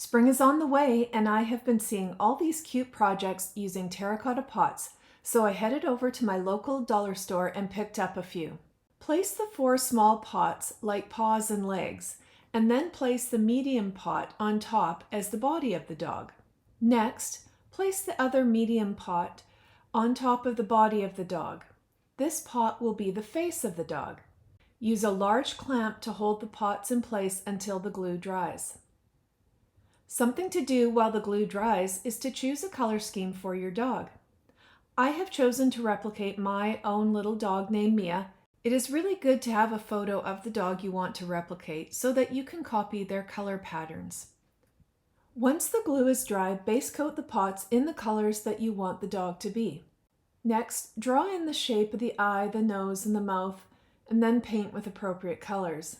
Spring is on the way, and I have been seeing all these cute projects using terracotta pots, so I headed over to my local dollar store and picked up a few. Place the 4 small pots like paws and legs, and then place the medium pot on top as the body of the dog. Next, place the other medium pot on top of the body of the dog. This pot will be the face of the dog. Use a large clamp to hold the pots in place until the glue dries. Something to do while the glue dries is to choose a color scheme for your dog. I have chosen to replicate my own little dog named Mia. It is really good to have a photo of the dog you want to replicate so that you can copy their color patterns. Once the glue is dry, base coat the pots in the colors that you want the dog to be. Next, draw in the shape of the eye, the nose, and the mouth, and then paint with appropriate colors.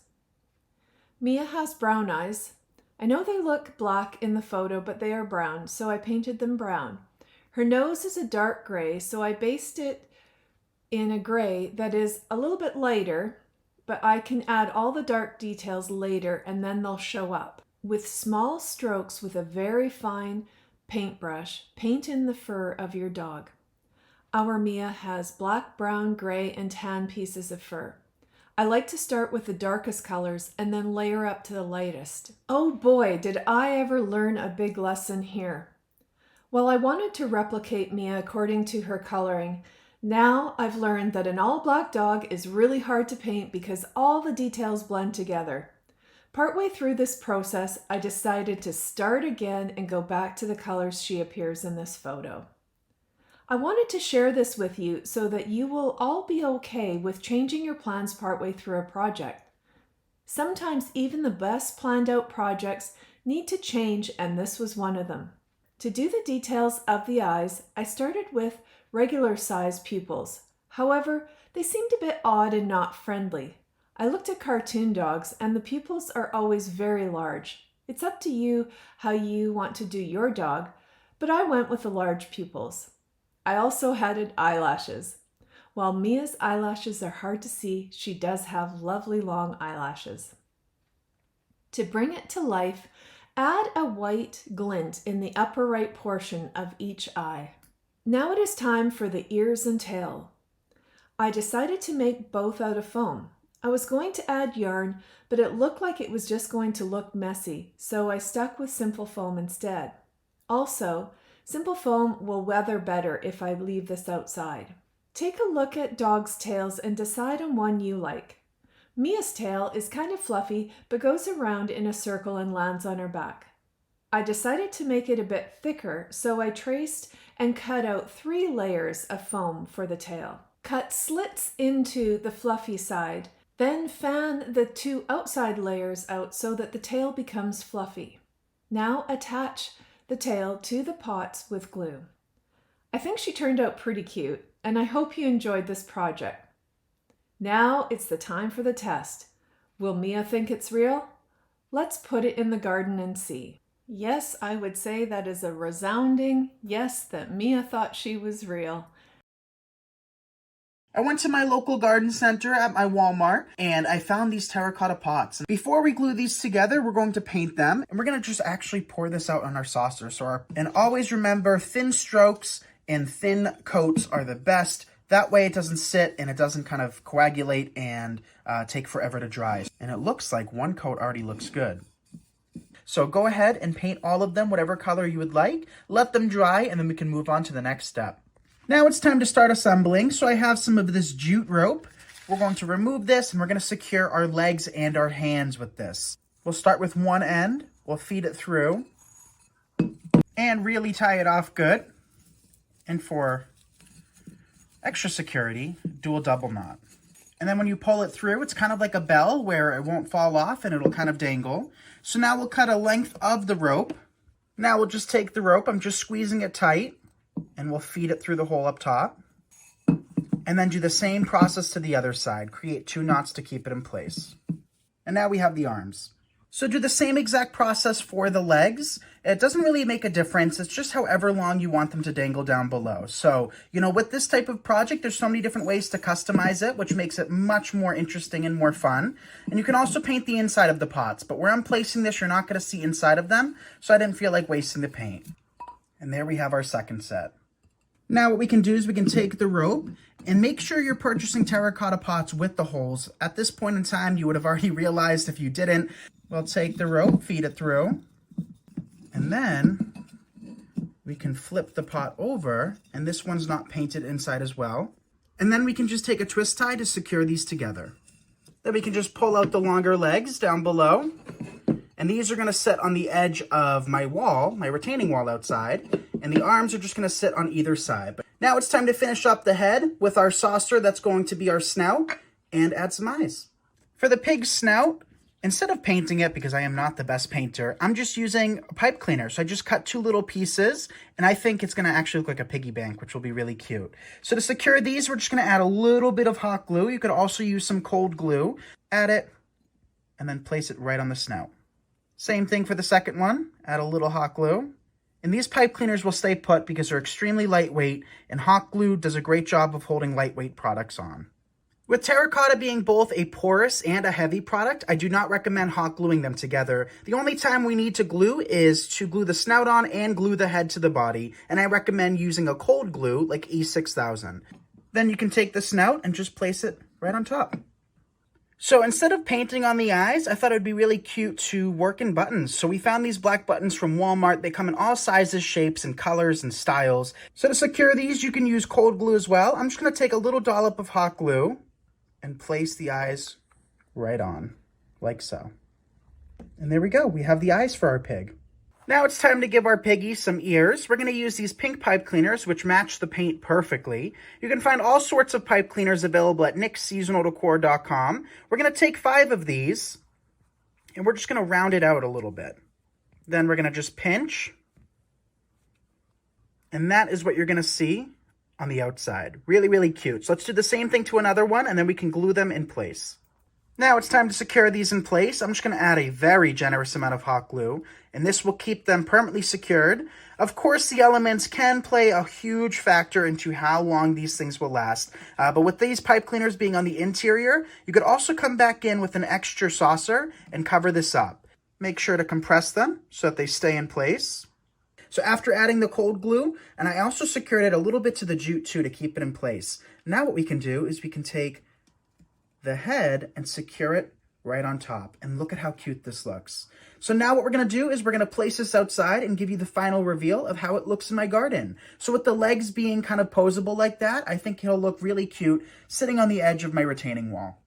Mia has brown eyes. I know they look black in the photo, but they are brown, so I painted them brown. Her nose is a dark gray, so I based it in a gray that is a little bit lighter, but I can add all the dark details later and then they'll show up. With small strokes with a very fine paintbrush, paint in the fur of your dog. Our Mia has black, brown, gray, and tan pieces of fur. I like to start with the darkest colors and then layer up to the lightest. Oh boy, did I ever learn a big lesson here. While I wanted to replicate Mia according to her coloring, now I've learned that an all-black dog is really hard to paint because all the details blend together. Partway through this process, I decided to start again and go back to the colors she appears in this photo. I wanted to share this with you so that you will all be okay with changing your plans partway through a project. Sometimes even the best planned out projects need to change, and this was one of them. To do the details of the eyes, I started with regular size pupils. However, they seemed a bit odd and not friendly. I looked at cartoon dogs and the pupils are always very large. It's up to you how you want to do your dog, but I went with the large pupils. I also added eyelashes. While Mia's eyelashes are hard to see, she does have lovely long eyelashes. To bring it to life, add a white glint in the upper right portion of each eye. Now it is time for the ears and tail. I decided to make both out of foam. I was going to add yarn, but it looked like it was just going to look messy, so I stuck with simple foam instead. Also, simple foam will weather better if I leave this outside. Take a look at dogs' tails and decide on one you like. Mia's tail is kind of fluffy, but goes around in a circle and lands on her back. I decided to make it a bit thicker, so I traced and cut out 3 layers of foam for the tail. Cut slits into the fluffy side, then fan the 2 outside layers out so that the tail becomes fluffy. Now attach the tail to the pots with glue. I think she turned out pretty cute, and I hope you enjoyed this project. Now it's the time for the test. Will Mia think it's real? Let's put it in the garden and see. Yes, I would say that is a resounding yes that Mia thought she was real. I went to my local garden center at my Walmart and I found these terracotta pots. Before we glue these together, we're going to paint them and we're going to just actually pour this out on our saucer. And always remember, thin strokes and thin coats are the best. That way it doesn't sit and it doesn't kind of coagulate and take forever to dry. And it looks like one coat already looks good. So go ahead and paint all of them, whatever color you would like. Let them dry and then we can move on to the next step. Now it's time to start assembling. So I have some of this jute rope. We're going to remove this and we're going to secure our legs and our hands with this. We'll start with one end. We'll feed it through and really tie it off good. And for extra security, do a double knot. And then when you pull it through, it's kind of like a bell where it won't fall off and it'll kind of dangle. So now we'll cut a length of the rope. Now we'll just take the rope, I'm just squeezing it tight, and we'll feed it through the hole up top. And then do the same process to the other side. Create 2 knots to keep it in place. And now we have the arms. So do the same exact process for the legs. It doesn't really make a difference. It's just however long you want them to dangle down below. So, with this type of project, there's so many different ways to customize it, which makes it much more interesting and more fun. And you can also paint the inside of the pots, but where I'm placing this, you're not going to see inside of them, so I didn't feel like wasting the paint. And there we have our second set. Now what we can do is we can take the rope and make sure you're purchasing terracotta pots with the holes. At this point in time, you would have already realized if you didn't. We'll take the rope, feed it through, and then we can flip the pot over, and this one's not painted inside as well. And then we can just take a twist tie to secure these together. Then we can just pull out the longer legs down below, and these are going to sit on the edge of my wall, my retaining wall outside, and the arms are just going to sit on either side. But now it's time to finish up the head with our saucer that's going to be our snout, and add some eyes. For the pig's snout, instead of painting it, because I am not the best painter, I'm just using a pipe cleaner. So I just cut 2 little pieces, and I think it's going to actually look like a piggy bank, which will be really cute. So to secure these, we're just going to add a little bit of hot glue. You could also use some cold glue. Add it, and then place it right on the snout. Same thing for the second one. Add a little hot glue. And these pipe cleaners will stay put because they're extremely lightweight, and hot glue does a great job of holding lightweight products on. With terracotta being both a porous and a heavy product, I do not recommend hot gluing them together. The only time we need to glue is to glue the snout on and glue the head to the body, and I recommend using a cold glue like E6000. Then you can take the snout and just place it right on top. So instead of painting on the eyes, I thought it would be really cute to work in buttons. So we found these black buttons from Walmart. They come in all sizes, shapes, and colors and styles. So to secure these, you can use cold glue as well. I'm just going to take a little dollop of hot glue and place the eyes right on, like so. And there we go. We have the eyes for our pig. Now it's time to give our piggy some ears. We're going to use these pink pipe cleaners, which match the paint perfectly. You can find all sorts of pipe cleaners available at nicksseasonaldecor.com. We're going to take 5 of these, and we're just going to round it out a little bit. Then we're going to just pinch, and that is what you're going to see on the outside. Really, really cute. So let's do the same thing to another one, and then we can glue them in place. Now it's time to secure these in place. I'm just going to add a very generous amount of hot glue, and this will keep them permanently secured. Of course, the elements can play a huge factor into how long these things will last, but with these pipe cleaners being on the interior, you could also come back in with an extra saucer and cover this up. Make sure to compress them so that they stay in place. So after adding the cold glue, and I also secured it a little bit to the jute too to keep it in place. Now what we can do is we can take the head and secure it right on top. And look at how cute this looks. So now what we're going to do is we're going to place this outside and give you the final reveal of how it looks in my garden. So with the legs being kind of posable like that, I think it'll look really cute sitting on the edge of my retaining wall.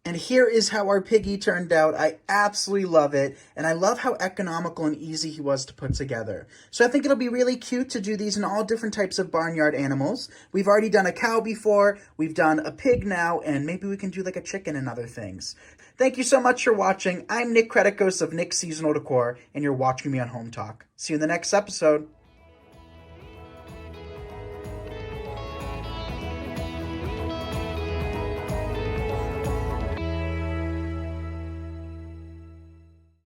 And here is how our piggy turned out. I absolutely love it, and I love how economical and easy he was to put together. So I think it'll be really cute to do these in all different types of barnyard animals. We've already done a cow before, we've done a pig now, and maybe we can do like a chicken and other things. Thank you so much for watching. I'm Nick Kretikos of Nick's Seasonal Decor, and you're watching me on Hometalk. See you in the next episode.